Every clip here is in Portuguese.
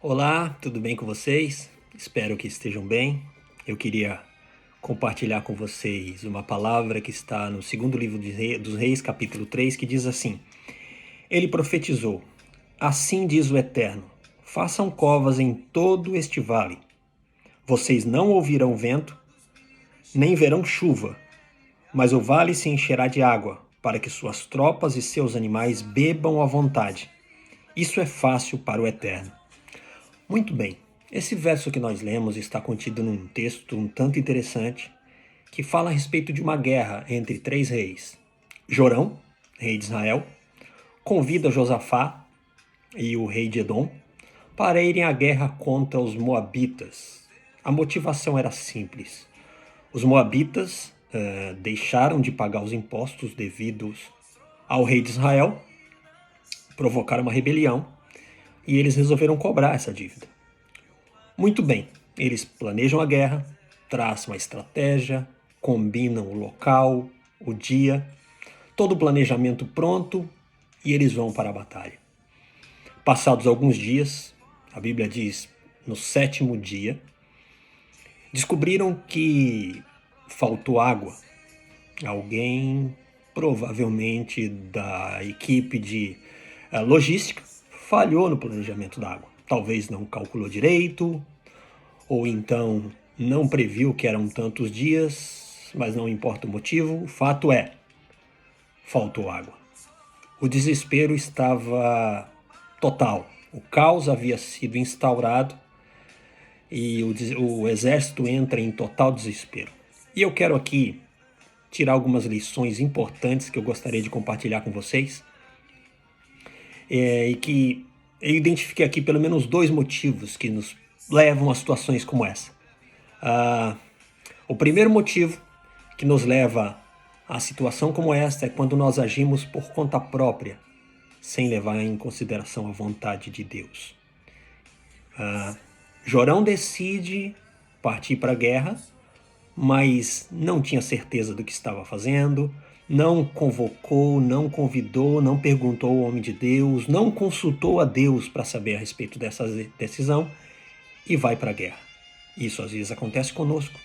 Olá, tudo bem com vocês? Espero que estejam bem. Eu queria compartilhar com vocês uma palavra que está no segundo livro dos Reis, capítulo 3, que diz assim: Ele profetizou: Assim diz o Eterno: Façam covas em todo este vale. Vocês não ouvirão vento, nem verão chuva, mas o vale se encherá de água, para que suas tropas e seus animais bebam à vontade. Isso é fácil para o Eterno. Muito bem, esse verso que nós lemos está contido num texto um tanto interessante que fala a respeito de uma guerra entre três reis. Jorão, rei de Israel, convida Josafá e o rei de Edom para irem à guerra contra os moabitas. A motivação era simples. Os moabitas deixaram de pagar os impostos devidos ao rei de Israel, provocaram uma rebelião e eles resolveram cobrar essa dívida. Muito bem, eles planejam a guerra, traçam a estratégia, combinam o local, o dia, todo o planejamento pronto e eles vão para a batalha. Passados alguns dias, a Bíblia diz no sétimo dia, descobriram que faltou água. Alguém, provavelmente da equipe de logística, falhou no planejamento da água. Talvez não calculou direito, ou então não previu que eram tantos dias, mas não importa o motivo, o fato é, faltou água. O desespero estava total, o caos havia sido instaurado e o exército entra em total desespero. E eu quero aqui tirar algumas lições importantes que eu gostaria de compartilhar com vocês, e que eu identifiquei aqui pelo menos dois motivos que nos levam a situações como essa. O primeiro motivo que nos leva a situação como esta é quando nós agimos por conta própria, sem levar em consideração a vontade de Deus. Jorão decide partir para a guerra, mas não tinha certeza do que estava fazendo, não convocou, não convidou, não perguntou ao homem de Deus, não consultou a Deus para saber a respeito dessa decisão e vai para a guerra. Isso às vezes acontece conosco.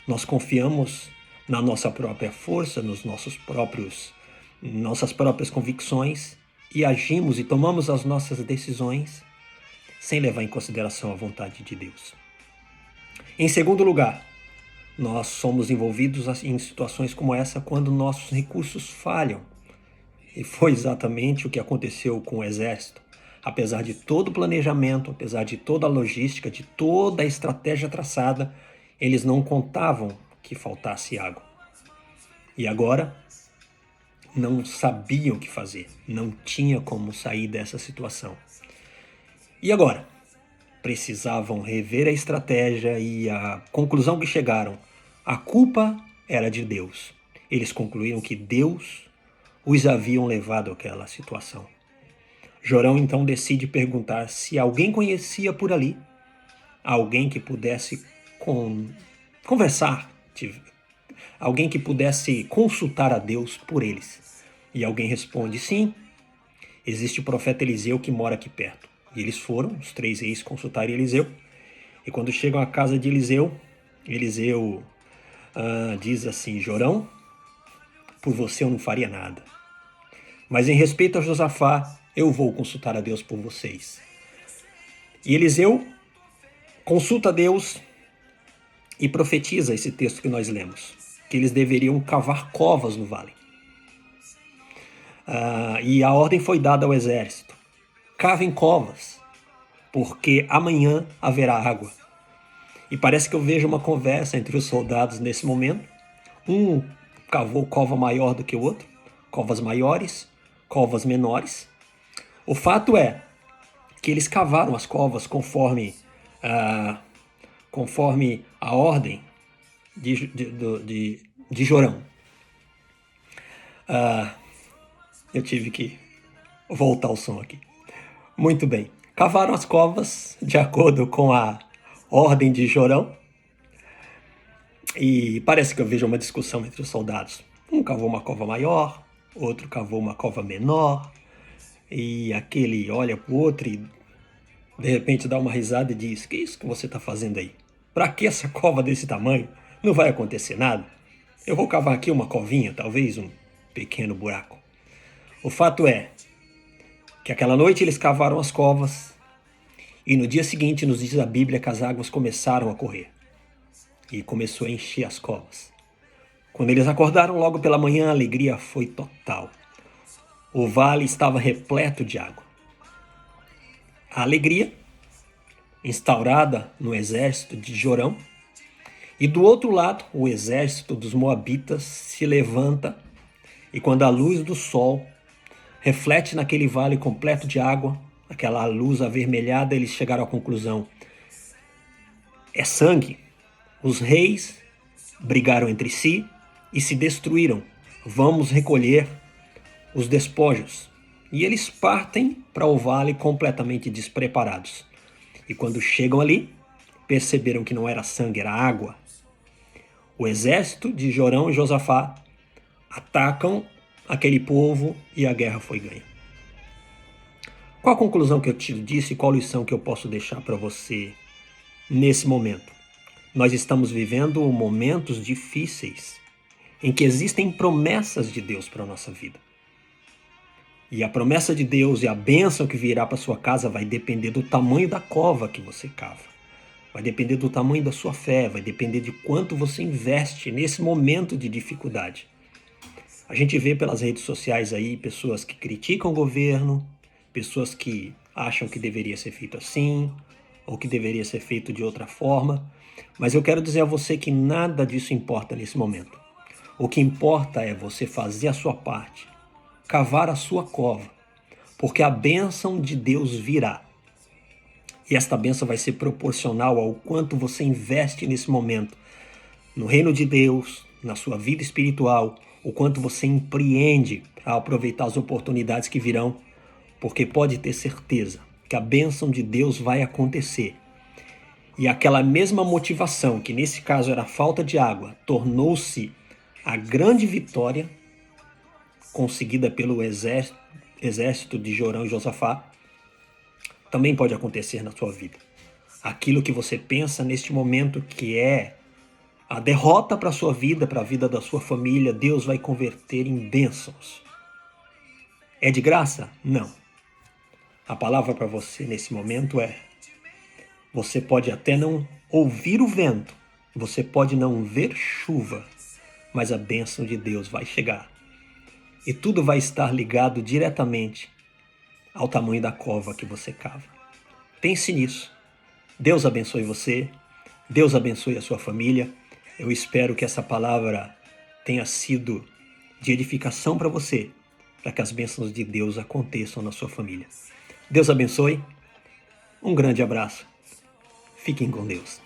Nós confiamos na nossa própria força, nossas próprias convicções e agimos e tomamos as nossas decisões sem levar em consideração a vontade de Deus. Em segundo lugar, nós somos envolvidos em situações como essa quando nossos recursos falham. E foi exatamente o que aconteceu com o exército. Apesar de todo o planejamento, apesar de toda a logística, de toda a estratégia traçada, eles não contavam que faltasse água. E agora, não sabiam o que fazer, não tinha como sair dessa situação. E agora? Precisavam rever a estratégia e a conclusão que chegaram, a culpa era de Deus. Eles concluíram que Deus os haviam levado àquela situação. Jorão então decide perguntar se alguém conhecia por ali, alguém que pudesse conversar, alguém que pudesse consultar a Deus por eles. E alguém responde: sim, existe o profeta Eliseu que mora aqui perto. E eles foram, os três reis, consultar Eliseu. E quando chegam à casa de Eliseu, Eliseu diz assim: Jorão, por você eu não faria nada. Mas em respeito a Josafá, eu vou consultar a Deus por vocês. E Eliseu consulta a Deus e profetiza esse texto que nós lemos, que eles deveriam cavar covas no vale. E a ordem foi dada ao exército: cavem covas, porque amanhã haverá água. E parece que eu vejo uma conversa entre os soldados nesse momento. Um cavou cova maior do que o outro, covas maiores, covas menores. O fato é que eles cavaram as covas conforme a ordem de Jorão. Eu tive que voltar o som aqui. Muito bem. Cavaram as covas de acordo com a ordem de Jorão. E parece que eu vejo uma discussão entre os soldados. Um cavou uma cova maior, outro cavou uma cova menor. E aquele olha para o outro e De repente dá uma risada e diz: que isso que você está fazendo aí? Para que essa cova desse tamanho? Não vai acontecer nada. Eu vou cavar aqui uma covinha, talvez um pequeno buraco. O fato é que aquela noite eles cavaram as covas e no dia seguinte nos diz a Bíblia que as águas começaram a correr e começou a encher as covas. Quando eles acordaram logo pela manhã, a alegria foi total. O vale estava repleto de água. A alegria instaurada no exército de Jorão, e do outro lado o exército dos moabitas se levanta, e quando a luz do sol reflete naquele vale completo de água, aquela luz avermelhada, eles chegaram à conclusão: é sangue. Os reis brigaram entre si e se destruíram. Vamos recolher os despojos. E eles partem para o vale completamente despreparados. E quando chegam ali, perceberam que não era sangue, era água. O exército de Jorão e Josafá atacam aquele povo e a guerra foi ganha. Qual a conclusão que eu tiro disso e qual lição que eu posso deixar para você nesse momento? Nós estamos vivendo momentos difíceis em que existem promessas de Deus para a nossa vida. E a promessa de Deus e a bênção que virá para sua casa vai depender do tamanho da cova que você cava. Vai depender do tamanho da sua fé, vai depender de quanto você investe nesse momento de dificuldade. A gente vê pelas redes sociais aí pessoas que criticam o governo, pessoas que acham que deveria ser feito assim, ou que deveria ser feito de outra forma. Mas eu quero dizer a você que nada disso importa nesse momento. O que importa é você fazer a sua parte, cavar a sua cova, porque a bênção de Deus virá. E esta bênção vai ser proporcional ao quanto você investe nesse momento, no reino de Deus, na sua vida espiritual, o quanto você empreende para aproveitar as oportunidades que virão, porque pode ter certeza que a bênção de Deus vai acontecer. E aquela mesma motivação, que nesse caso era a falta de água, tornou-se a grande vitória conseguida pelo exército de Jorão e Josafá, também pode acontecer na sua vida. Aquilo que você pensa neste momento que é a derrota para a sua vida, para a vida da sua família, Deus vai converter em bênçãos. É de graça? Não. A palavra para você nesse momento é: você pode até não ouvir o vento, você pode não ver chuva, mas a bênção de Deus vai chegar. E tudo vai estar ligado diretamente ao tamanho da cova que você cava. Pense nisso. Deus abençoe você, Deus abençoe a sua família. Eu espero que essa palavra tenha sido de edificação para você, para que as bênçãos de Deus aconteçam na sua família. Deus abençoe, um grande abraço, fiquem com Deus.